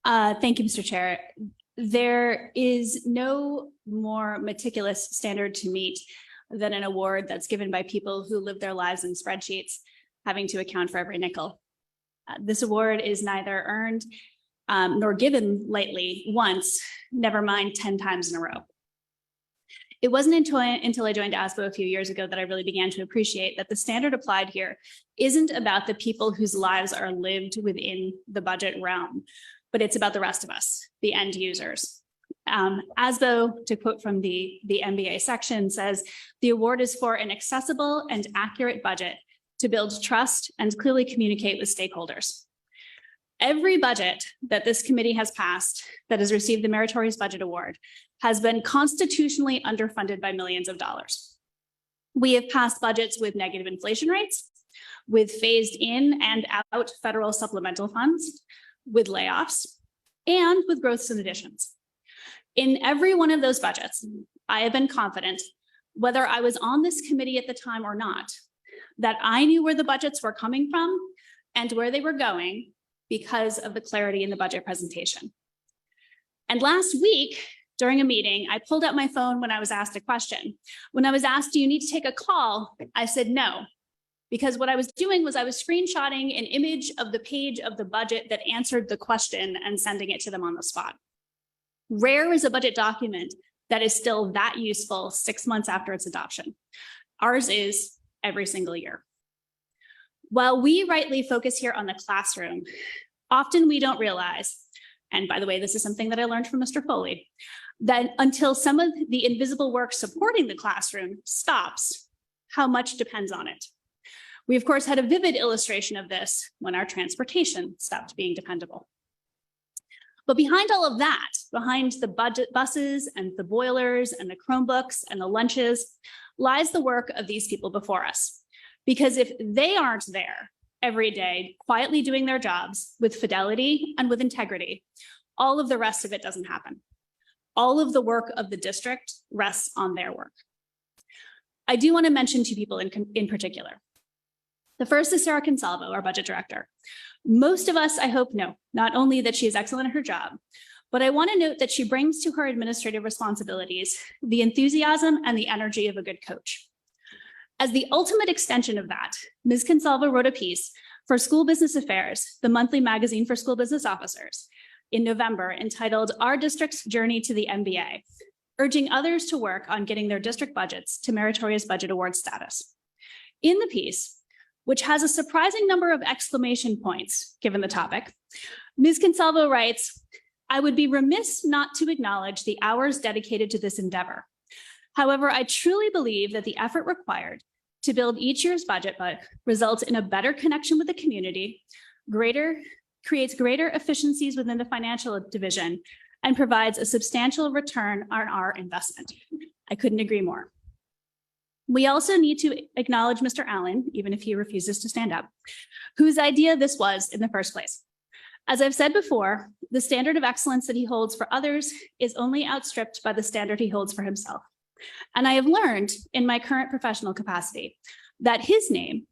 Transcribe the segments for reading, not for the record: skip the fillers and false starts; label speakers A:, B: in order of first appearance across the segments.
A: Thank you, Mr. Chair. There is no more meticulous standard to meet than an award that's given by people who live their lives in spreadsheets, having to account for every nickel. This award is neither earned nor given lightly once, never mind 10 times in a row. It wasn't until I joined ASBO a few years ago that I really began to appreciate that the standard applied here isn't about the people whose lives are lived within the budget realm, but it's about the rest of us, the end users. ASBO, to quote from the MBA section, says, the award is for an accessible and accurate budget to build trust and clearly communicate with stakeholders. Every budget that this committee has passed that has received the Meritorious Budget Award has been constitutionally underfunded by millions of dollars. We have passed budgets with negative inflation rates, with phased in and out federal supplemental funds, with layoffs, and with growths and additions. In every one of those budgets, I have been confident, whether I was on this committee at the time or not, that I knew where the budgets were coming from and where they were going because of the clarity in the budget presentation. And last week, during a meeting, I pulled out my phone when I was asked a question. When I was asked, do you need to take a call? I said no, because what I was doing was I was screenshotting an image of the page of the budget that answered the question and sending it to them on the spot. Rare is a budget document that is still that useful 6 months after its adoption. Ours is every single year. While we rightly focus here on the classroom, often we don't realize, and by the way, this is something that I learned from Mr. Foley, that until some of the invisible work supporting the classroom stops, how much depends on it. We, of course, had a vivid illustration of this when our transportation stopped being dependable. But behind all of that, behind the budget buses and the boilers and the Chromebooks and the lunches, lies the work of these people before us. Because if they aren't there every day, quietly doing their jobs with fidelity and with integrity, all of the rest of it doesn't happen. All of the work of the district rests on their work. I do want to mention two people in particular. The first is Sarah Consalvo, our budget director. Most of us, I hope, know not only that she is excellent at her job, but I want to note that she brings to her administrative responsibilities the enthusiasm and the energy of a good coach. As the ultimate extension of that, Ms. Consalvo wrote a piece for School Business Affairs, the monthly magazine for school business officers, in November entitled Our District's Journey to the MBA, urging others to work on getting their district budgets to Meritorious Budget Award status. In the piece, which has a surprising number of exclamation points given the topic, Ms. Consalvo writes, I would be remiss not to acknowledge the hours dedicated to this endeavor. However, I truly believe that the effort required to build each year's budget book results in a better connection with the community, creates greater efficiencies within the financial division, and provides a substantial return on our investment. I couldn't agree more. We also need to acknowledge Mr. Allen, even if he refuses to stand up, whose idea this was in the first place. As I've said before, the standard of excellence that he holds for others is only outstripped by the standard he holds for himself. And I have learned in my current professional capacity that his name,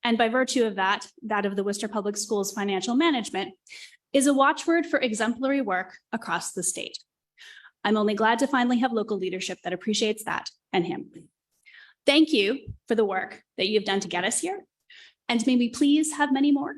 A: and by virtue of that of the Worcester Public Schools financial management, is a watchword for exemplary work across the state. I'm only glad to finally have local leadership that appreciates that and him. Thank you for the work that you've done to get us here, and may we please have many more.